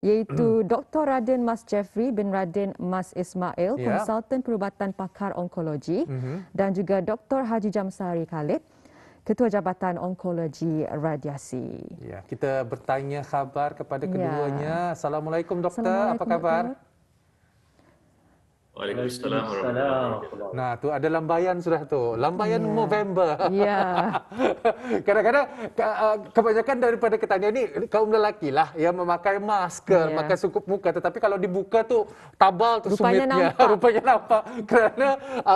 iaitu Dr. Raden Mas Jeffrey bin Raden Mas Ismail, konsultan perubatan pakar onkologi, dan juga Dr. Haji Jamsari Khalid, Ketua Jabatan Onkologi Radiasi. Ya, kita bertanya khabar kepada keduanya. Assalamualaikum doktor, apa khabar? Doktor. Waalaikumsalam warahmatullahi. Nah, tu ada lambaian sudah tu. Lambaian November. Ya. Kadang-kadang kebanyakan daripada ketanya ni kaum lelaki lah yang memakai masker, memakai sukup muka, tetapi kalau dibuka tu tabal tu sumitnya. Rupanya nampak. Kerana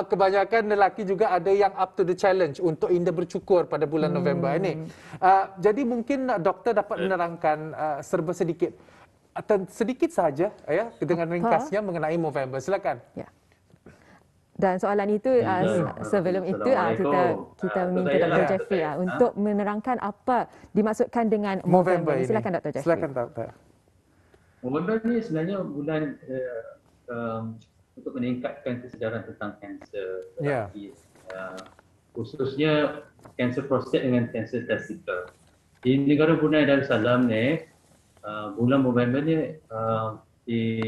kebanyakan lelaki juga ada yang up to the challenge untuk indah bercukur pada bulan November ini. Jadi mungkin doktor dapat menerangkan serba sedikit saja ya dengan ringkasnya mengenai Movember. Silakan. Ya. Dan soalan itu sebelum itu kita minta Dr. Jeffrey untuk menerangkan apa dimaksudkan dengan Movember ini. Silakan Dr. Jeffrey. Silakan doktor. Movember ni sebenarnya bulan untuk meningkatkan kesedaran tentang kanser lelaki. Khususnya kanser prostat dengan kanser testikel. Di negara Brunei Darussalam ni bulan November ni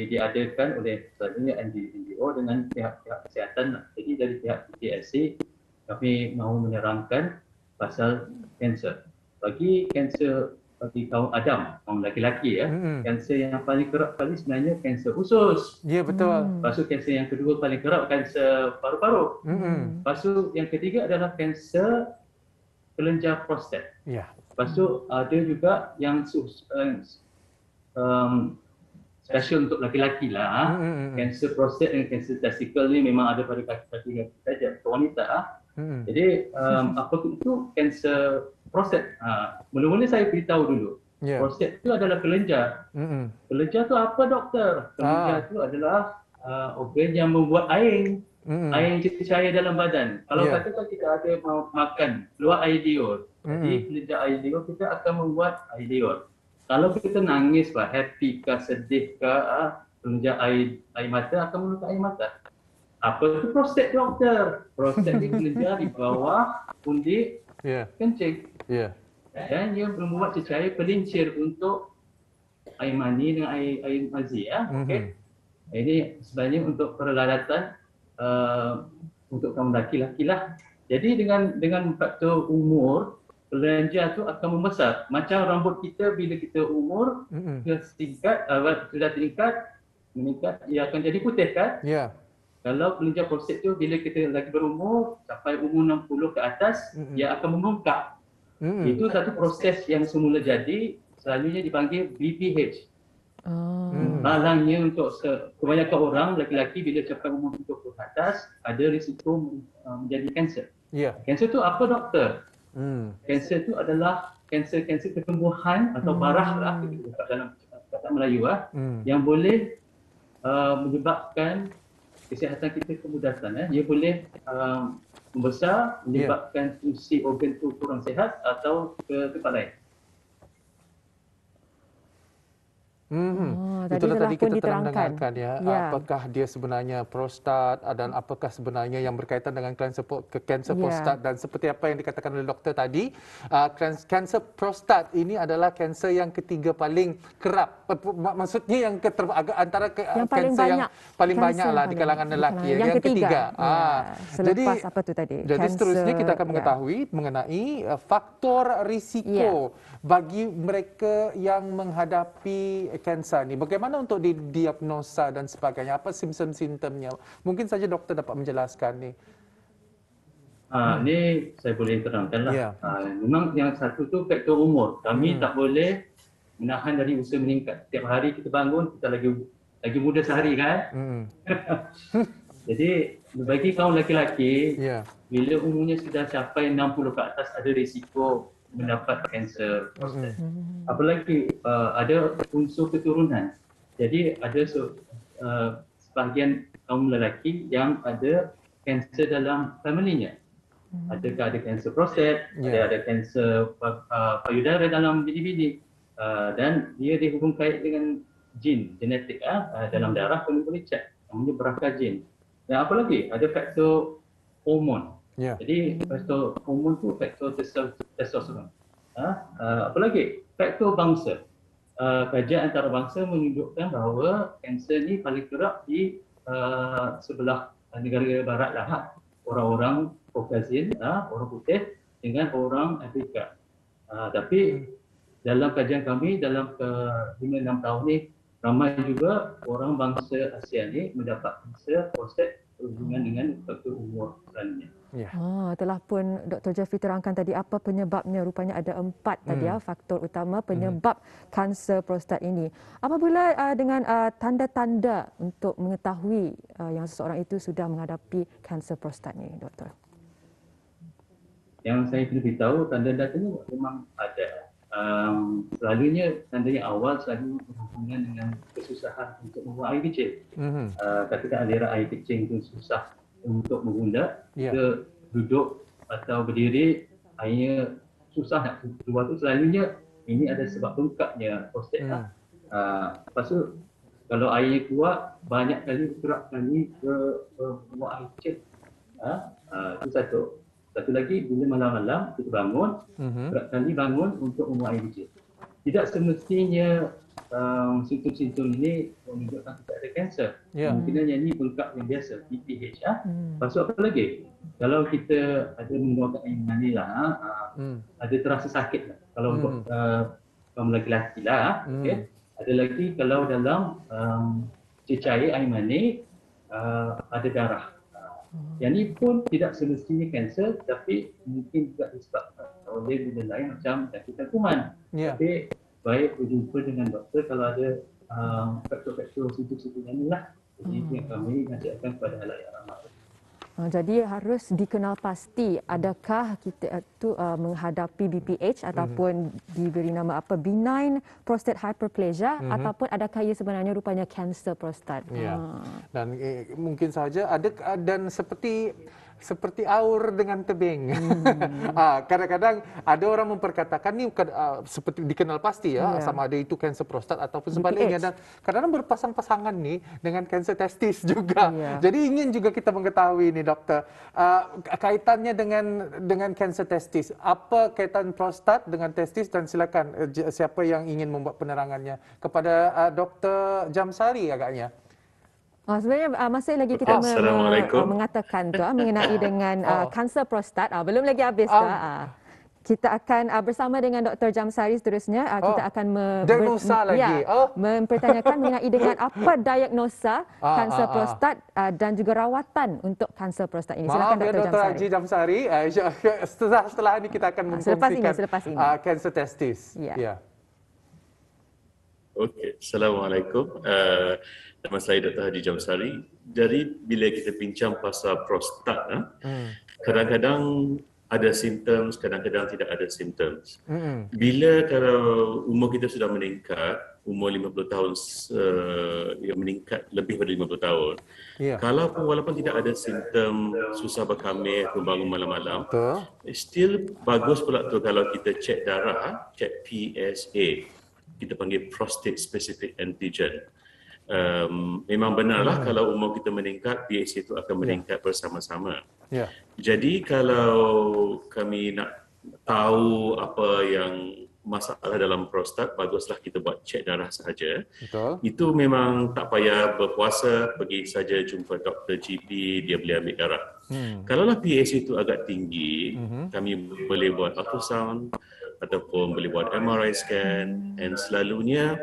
diadakan oleh selalunya NGO dengan pihak-pihak kesihatan. Jadi dari pihak PTSC kami mahu menerangkan pasal kanser. Bagi kanser bagi kaum Adam, kaum lelaki kanser yang paling kerap kali sebenarnya kanser usus. Ya, betul. Lepas tu kanser yang kedua paling kerap kanser paru-paru. Lepas tu yang ketiga adalah kanser kelenjar prostat. Ya. Lepas tu ada juga yang special untuk laki-laki lah. Kanser prostat dan kanser testikel ni memang ada pada laki-laki saja, wanita. Jadi apa itu kanser prostat? Mula-mula saya beritahu dulu. Prostat itu adalah kelenjar. Kelenjar tu apa doktor? Kelenjar tu adalah organ yang membuat air. Air yang cecair dalam badan. Kalau katakan kita ada makan keluar air liur, jadi kelenjar air liur kita akan membuat air liur. Kalau kita nangis, happy ke sedih ke, kelenjar air mata akan mengeluarkan air mata. Apa itu prostat doktor? Prostat ni kelenjar di bawah pundi kencing. Dan ia membuat cecair pelincir untuk air mani dengan air mazi. Ini sebenarnya untuk peralatan untuk kaum lelaki lah. Jadi dengan faktor umur, kelenjar tu akan membesar. Macam rambut kita bila kita umur sudah meningkat, ia akan jadi putih kan? Kalau kelenjar prostat tu bila kita lagi berumur sampai umur 60 ke atas, ia akan membengkak. Itu satu proses yang semula jadi, selalunya dipanggil BPH. Malangnya untuk kebanyakan orang lelaki bila capai umur 70 ke atas ada risiko menjadi kanser. Kanser tu apa doktor? Kanser tu adalah kanser ketumbuhan atau barah lah dalam kata Melayu yang boleh menyebabkan kesihatan kita kemudatan. Dia boleh membesar, menyebabkan fungsi organ tu kurang sihat atau ke tempat lain. Itulah tadi kita telah mendengarkan apakah dia sebenarnya prostat dan apakah sebenarnya yang berkaitan dengan kanser prostat dan seperti apa yang dikatakan oleh doktor tadi, kanser prostat ini adalah kanser yang ketiga paling kerap. Maksudnya yang antara kanser yang paling banyak lah di kalangan lelaki. Yang ketiga. Selepas apa tu tadi? Jadi seterusnya kita akan mengetahui mengenai faktor risiko bagi mereka yang menghadapi kanser ni. Bagaimana untuk didiagnosa dan sebagainya? Apa simptom-simptomnya? Mungkin saja doktor dapat menjelaskan ni. Ni saya boleh terangkan lah. Memang yang satu tu faktor umur. Kami tak boleh menahan dari usia meningkat. Setiap hari kita bangun, kita lagi muda sehari kan? Jadi bagi kaum lelaki, bila umurnya sudah capai 60 ke atas ada risiko mendapat kanser prostat. Apalagi ada unsur keturunan. Jadi ada sebahagian kaum lelaki yang ada kanser dalam family-nya. Adakah ada kanser prostat, ada kanser payudara dalam bini-bini. Dan dia dihubung kait dengan jin, genetik dalam darah kami boleh cek. Namanya berakar jin. Dan apa lagi? Ada faktor hormon. Jadi faktor hormon tu faktor testosteron. Apa lagi? Faktor bangsa. kajian antarabangsa menunjukkan bahawa kanser ni paling kerap di sebelah negara-negara barat lah, orang-orang Caucasian, orang putih dengan orang Afrika. Tapi dalam kajian kami dalam 5-6 tahun ni, ramai juga orang bangsa Asia ni mendapat kanser prostat berhubungan dengan faktor umur selalunya. Ya. Telah pun Dr. Jeffrey terangkan tadi apa penyebabnya. Rupanya ada 4 tadi faktor utama penyebab kanser prostat ini. Apabila dengan tanda-tanda untuk mengetahui yang seseorang itu sudah menghadapi kanser prostat ni, doktor? Yang saya perlu beritahu, tanda-tandanya memang ada. Selalunya tandanya awal selalu berhubungan dengan kesusahan untuk membuang air kecil. Katakan aliran air kecil itu susah untuk mengundak, ke duduk atau berdiri, airnya susah nak keluar tu, selalunya ini ada sebab bengkaknya prostat. Lepas tu kalau airnya keluar banyak kali, kerap kali membuang air kecil. Itu satu. Satu lagi, bila malam-malam kita bangun, kerap kali bangun untuk membuang air kecil. Tidak semestinya simptom-simptom ini menunjukkan kita ada kanser. Kemungkinannya ini bengkak yang biasa, BPH. Lepas tu apa lagi? Kalau kita ada mengeluarkan air mani lah, ada terasa sakit lah. Kalau untuk kaum lelaki lah, okay. Ada lagi kalau dalam cecair air mani ada darah. Yang ni pun tidak semestinya kanser, tapi mungkin juga disebabkan oleh benda lain macam jangkitan kuman. Tapi baik berjumpa dengan doktor kalau ada faktor-faktor simptom-simptom yang inilah. Jadi itu yang kami nasihatkan kepada halayak ramai. Jadi harus dikenal pasti adakah kita itu menghadapi BPH ataupun diberi nama apa, benign prostate hyperplasia, ataupun adakah ia sebenarnya rupanya kanser prostat. Dan mungkin saja ada, dan seperti aur dengan tebing. Kadang-kadang ada orang memperkatakan ni seperti dikenal pasti sama ada itu kanser prostat ataupun sebaliknya, dan kadang-kadang berpasang-pasangan ni dengan kanser testis juga. Jadi ingin juga kita mengetahui ni doktor, kaitannya dengan kanser testis. Apa kaitan prostat dengan testis, dan silakan siapa yang ingin membuat penerangannya kepada Dr. Jamsari agaknya. Sebenarnya masih lagi kita mengatakan tu mengenai dengan kanser prostat. Belum lagi habis kita akan bersama dengan Dr. Jamsari seterusnya. Kita akan mempertanyakan mengenai dengan apa diagnosa kanser prostat dan juga rawatan untuk kanser prostat ini. Silakan Dr. Haji Jamsari. Setelah ini kita akan mengkongsikan kanser testis. Okey, Assalamualaikum. Nama saya Dr. Haji Jamsari. Jadi bila kita bincang pasal prostat, kadang-kadang ada simptoms, kadang-kadang tidak ada simptoms. Bila kalau umur kita sudah meningkat, umur 50 tahun meningkat lebih pada 50 tahun. Walaupun tidak ada simptom susah berkamih atau bangun malam-malam, still bagus pula tu kalau kita cek darah, cek PSA. Kita panggil prostate specific antigen. Memang benarlah kalau umur kita meningkat, PSA itu akan meningkat bersama-sama. Jadi kalau kami nak tahu apa yang masalah dalam prostat, baguslah kita buat cek darah sahaja. Itu memang tak payah berpuasa, pergi saja jumpa doktor GP, dia boleh ambil darah. Kalaulah PSA itu agak tinggi, kami boleh buat ultrasound ataupun boleh buat MRI scan, dan selalunya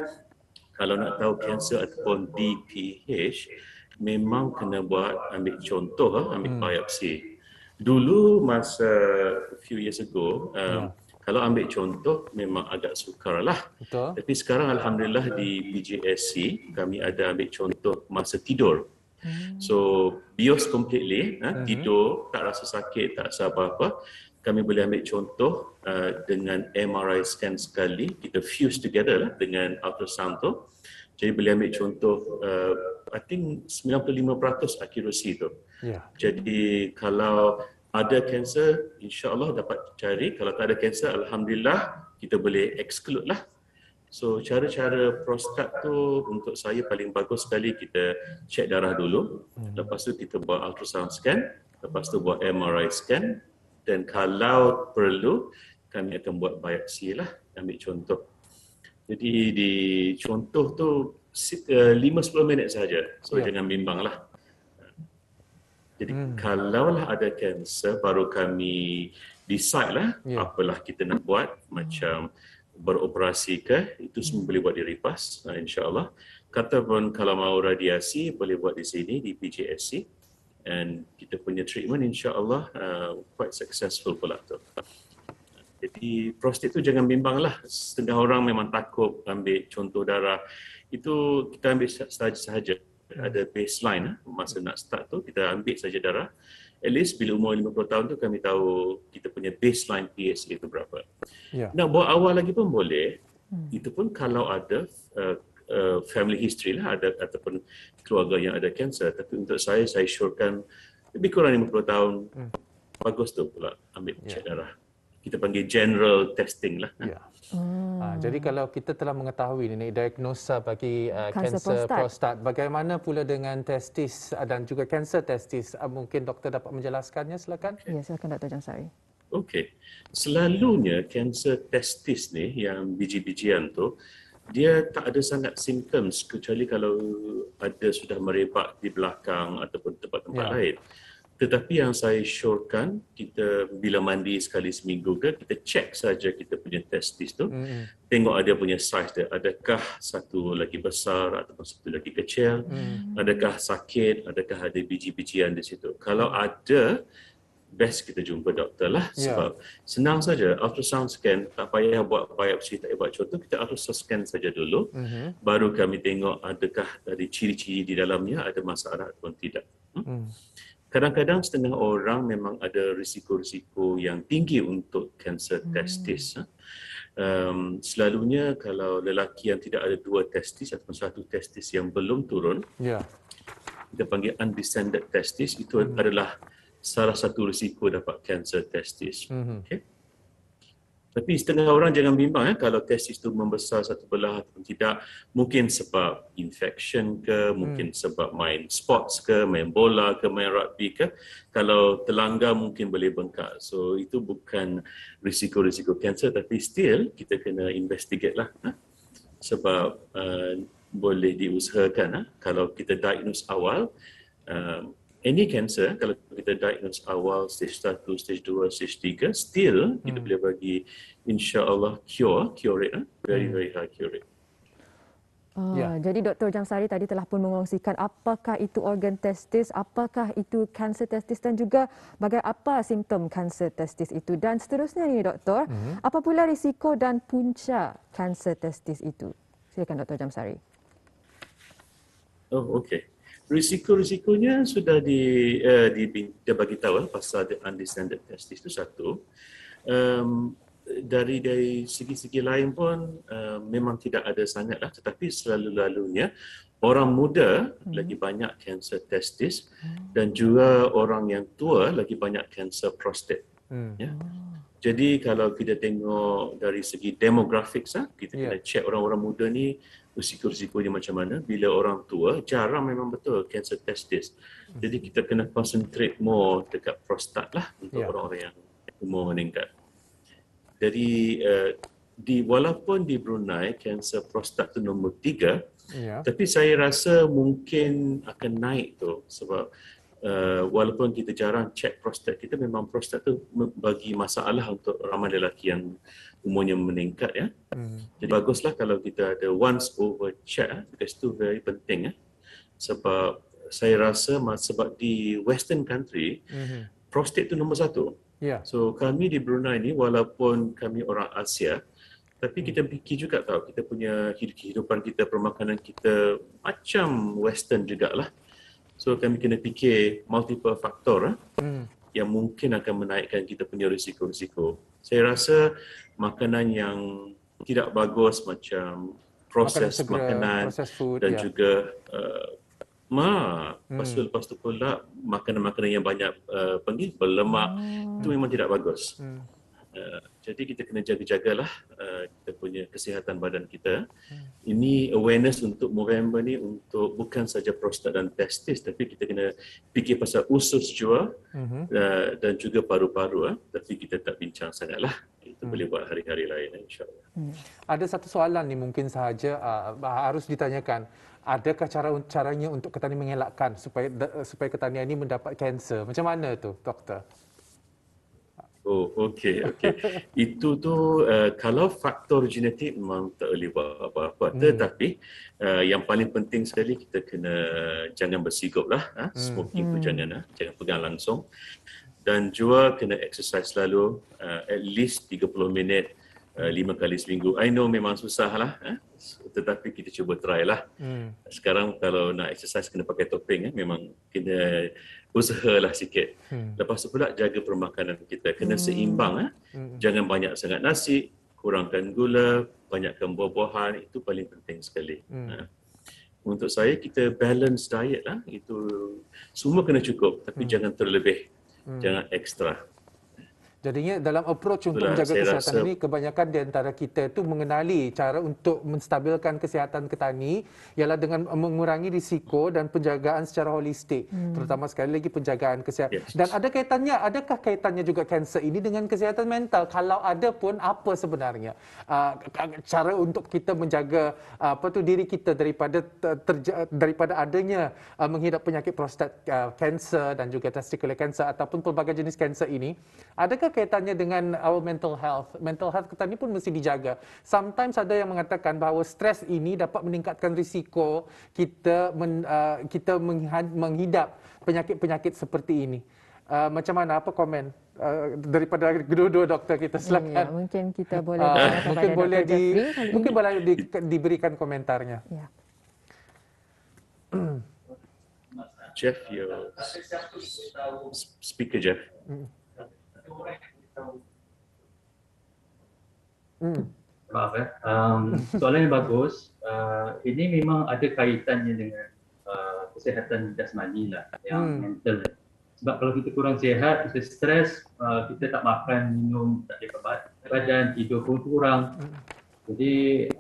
kalau nak tahu kanser ataupun BPH, memang kena buat ambil contoh, ambil biopsi. Dulu masa few years ago, kalau ambil contoh memang agak sukar lah. Tapi sekarang alhamdulillah di PJSC kami ada ambil contoh masa tidur. So bios completely, tidur, tak rasa sakit, tak rasa apa-apa. Kami boleh ambil contoh dengan MRI scan sekali, kita fuse together lah dengan ultrasound tu. Jadi boleh ambil contoh, I think 95% accuracy tu. Jadi kalau ada kanser, insya-Allah dapat cari. Kalau tak ada kanser, alhamdulillah kita boleh exclude lah. So cara-cara prostat tu untuk saya paling bagus sekali, kita cek darah dulu. Lepas tu kita buat ultrasound scan, lepas tu buat MRI scan, dan kalau perlu kami akan buat biopsi lah, ambil contoh. Jadi di contoh tu 5-10 minit saja. So jangan bimbanglah. Jadi kalaulah ada kanser, baru kami decide lah apalah kita nak buat, macam beroperasi ke, itu semua boleh buat di Ripas, insya-Allah. Kataupun kalau mau radiasi, boleh buat di sini, di PJSC. And kita punya treatment insya-Allah quite successful pula tu. Jadi prostat tu jangan bimbanglah. Setengah orang memang takut ambil contoh darah. Itu kita ambil sahaja. Ada baseline masa nak start tu, kita ambil saja darah. At least bila umur 50 tahun tu kami tahu kita punya baseline PSA itu berapa. Nak buat awal lagi pun boleh. Itu pun kalau ada family history lah, ada ataupun keluarga yang ada kanser. Tapi untuk saya syorkan lebih kurang 50 tahun bagus tu pula ambil cek darah. Kita panggil general testing lah. Jadi kalau kita telah mengetahui ini diagnosa bagi kanser prostat, bagaimana pula dengan testis dan juga kanser testis? Mungkin doktor dapat menjelaskannya, silakan. Ya, silakan Dr. Jamsari. Okey. Selalunya kanser testis ni yang biji-bijian tu, dia tak ada sangat symptoms kecuali kalau ada sudah merebak di belakang ataupun tempat-tempat lain. Tetapi yang saya syorkan, kita bila mandi sekali seminggu ke, kita cek saja kita punya testis tu, tengok ada punya size dia, adakah satu lagi besar ataupun satu lagi kecil, adakah sakit, adakah ada biji-bijian di situ. Kalau ada, best kita jumpa doktor lah, sebab senang saja, ultrasound scan, tak payah buat biopsi, tak payah buat contoh, kita ultrasound scan saja dulu, baru kami tengok adakah dari ciri-ciri di dalamnya ada masalah ataupun tidak. Kadang-kadang setengah orang memang ada risiko-risiko yang tinggi untuk kanser testis. Selalunya kalau lelaki yang tidak ada 2 testis ataupun 1 testis yang belum turun, kita panggil undescended testis, itu adalah salah satu risiko dapat kanser testis. Okay? Tapi setengah orang jangan bimbang kalau testis itu membesar satu belah ataupun tidak. Mungkin sebab infection ke, mungkin sebab main sports ke, main bola ke, main rugby ke. Kalau terlanggar mungkin boleh bengkak. So itu bukan risiko-risiko kanser, tapi still kita kena investigate lah. Sebab boleh diusahakan kalau kita diagnose awal, any cancer, kalau kita diagnose awal stage 1, stage 2, stage 3, still kita boleh bagi insya-Allah cure rate, very high cure rate. Jadi Dr. Jamsari tadi telah pun mengongsikan apakah itu organ testis, apakah itu kanser testis dan juga apa simptom kanser testis itu. Dan seterusnya ni doktor, apa pula risiko dan punca kanser testis itu? Silakan Dr. Jamsari. Oh, okey. Risiko-risikonya sudah dia bagi tahu pasal undescended testis itu satu. Dari segi-segi lain pun memang tidak ada sangatlah, tetapi selalu-lalunya orang muda lagi banyak kanser testis dan juga orang yang tua lagi banyak kanser prostat. Ya. Jadi kalau kita tengok dari segi demografik, kita kena cek orang-orang muda ni risiko-risikonya macam mana. Bila orang tua, jarang memang betul kanser testis. Jadi kita kena concentrate more dekat prostat lah untuk orang-orang yang umur meningkat. Jadi walaupun di Brunei kanser prostat tu nombor 3, tapi saya rasa mungkin akan naik tu sebab walaupun kita jarang cek prostat kita, memang prostat tu bagi masalah untuk ramai lelaki yang umurnya meningkat ya. Jadi baguslah kalau kita ada once over check, because itu very penting sebab saya rasa sebab di western country prostat tu nombor 1. So kami di Brunei ni walaupun kami orang Asia, tapi kita fikir juga tahu kita punya kehidupan kita, permakanan kita macam western jugalah. So kami kena fikir multiple faktor yang mungkin akan menaikkan kita punya risiko-risiko. Saya rasa makanan yang tidak bagus macam proses makanan dan juga lepas tu pula makanan-makanan yang banyak berlemak, itu memang tidak bagus. Jadi kita kena jaga-jagalah kita punya kesihatan badan kita. Ini awareness untuk November ni untuk bukan saja prostat dan testis, tapi kita kena fikir pasal usus jua dan juga paru-paru. Tapi kita tak bincang sangatlah. kita boleh buat hari-hari lain insya-Allah. Ada satu soalan ni mungkin sahaja harus ditanyakan. Adakah caranya untuk ketani mengelakkan supaya ketani ini mendapat kanser? Macam mana tu, doktor? Oh, okey. Itu tu kalau faktor genetik memang tak boleh buat apa-apa. Tetapi yang paling penting sekali kita kena jangan bersigup lah. Smoking tu jangan pegang langsung. Dan juga kena exercise selalu, at least 30 minit, 5 kali seminggu. I know memang susah lah, tetapi kita cuba try lah. Sekarang kalau nak exercise kena pakai topeng, memang kena usahalah sikit. Lepas tu pula jaga permakanan kita, kena seimbang. Jangan banyak sangat nasi, kurangkan gula, banyakkan buah-buahan, itu paling penting sekali. Untuk saya kita balance diet lah, itu semua kena cukup, tapi jangan terlebih, jangan ekstra. Jadinya dalam approach untuk menjaga kesihatan ini, kebanyakan di antara kita itu mengenali cara untuk menstabilkan kesihatan ketani ialah dengan mengurangi risiko dan penjagaan secara holistik. Terutama sekali lagi penjagaan kesihatan. Dan adakah kaitannya juga kanser ini dengan kesihatan mental? Kalau ada pun, apa sebenarnya cara untuk kita menjaga diri kita daripada adanya menghidap penyakit prostat kanser dan juga testicular cancer ataupun pelbagai jenis kanser ini? Adakah kaitannya dengan our mental health? Mental health kita ni pun mesti dijaga. Sometimes ada yang mengatakan bahawa stres ini dapat meningkatkan risiko kita menghidap penyakit-penyakit seperti ini. Macam mana? Apa komen daripada kedua-dua doktor kita? Silakan. Ya, mungkin kita boleh mungkin boleh diberikan komentarnya. Ya. Jeff, your speaker, Jeff. Maaf soalan yang bagus. Ini memang ada kaitannya dengan kesihatan jasmani lah, yang mental. Sebab kalau kita kurang sihat, kita stres, kita tak makan, minum, tak ada berat badan, tidur pun kurang. Jadi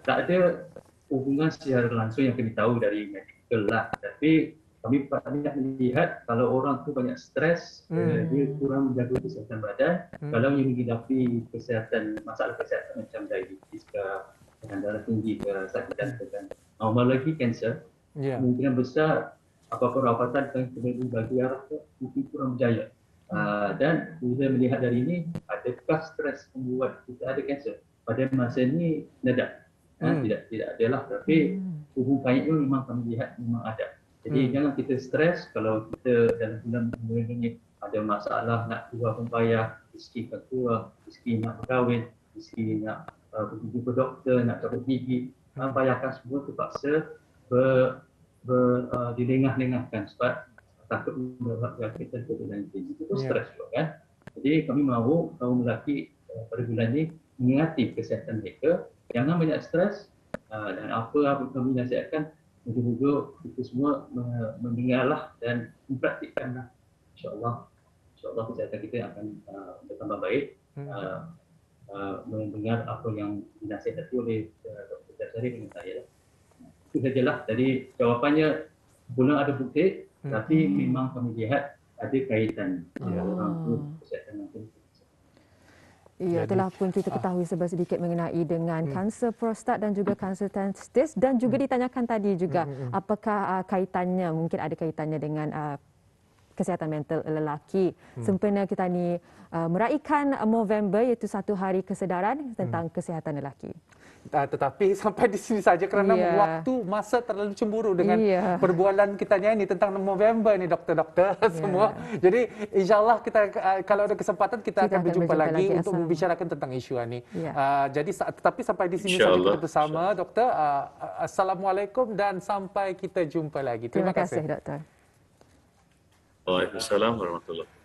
tak ada hubungan secara langsung yang kami tahu dari medical lah. Tapi kami banyak melihat kalau orang tu banyak stres, dia kurang menjaga kesihatan badan. Kalau yang menghidapi masalah kesihatan macam diabetes ke, tekanan darah tinggi ke, sakit jantung kan, normal lagi kanser, kemungkinan besar apa-apa rawatan yang kita bagi arah tu mungkin kurang berjaya. Dan bila melihat dari ini, adakah stres membuat kita ada kanser? Pada masa ini tidak adalah, tapi hubung kaitnya memang kami lihat memang ada. Jadi jangan kita stres kalau kita dalam bulan ini ada masalah nak keluar pun payah, rezeki tak keluar, rezeki nak berkahwin, rezeki nak pergi jumpa doktor, nak cabut gigi, payahkan semua terpaksa dilengah-lengahkan sebab takut menyebabkan kita COVID-19. Itu stres juga kan. Jadi kami mahu kaum lelaki pada bulan ini mengingati kesihatan mereka, jangan banyak stres, dan apa kami nasihatkan, moga-moga kita semua mendengarlah dan mempraktikkanlah. InsyaAllah kesihatan kita akan bertambah baik. Mendengar apa yang dinasihati oleh Dr. Jafsari dengan saya. Itu sajalah. Jadi jawapannya belum ada bukti, tapi memang kami lihat ada kaitan orang tu kesihatan nanti. Ya, telah pun kita ketahui sedikit mengenai dengan kanser prostat dan juga kanser testis, dan juga ditanyakan tadi juga apakah kaitannya, mungkin ada kaitannya dengan kesihatan mental lelaki. Sempena kita ni meraihkan November, iaitu satu hari kesedaran tentang kesihatan lelaki. Tetapi sampai di sini saja kerana waktu masa terlalu cemburu dengan perbualan kita ni tentang November ni doktor-doktor semua. Jadi insyaAllah kita kalau ada kesempatan kita akan berjumpa lagi untuk membicarakan tentang isu ini. Jadi tetapi sampai di sini saja kita bersama doktor. Assalamualaikum dan sampai kita jumpa lagi. Terima kasih doktor. Waalaikumsalam warahmatullahi wabarakatuh.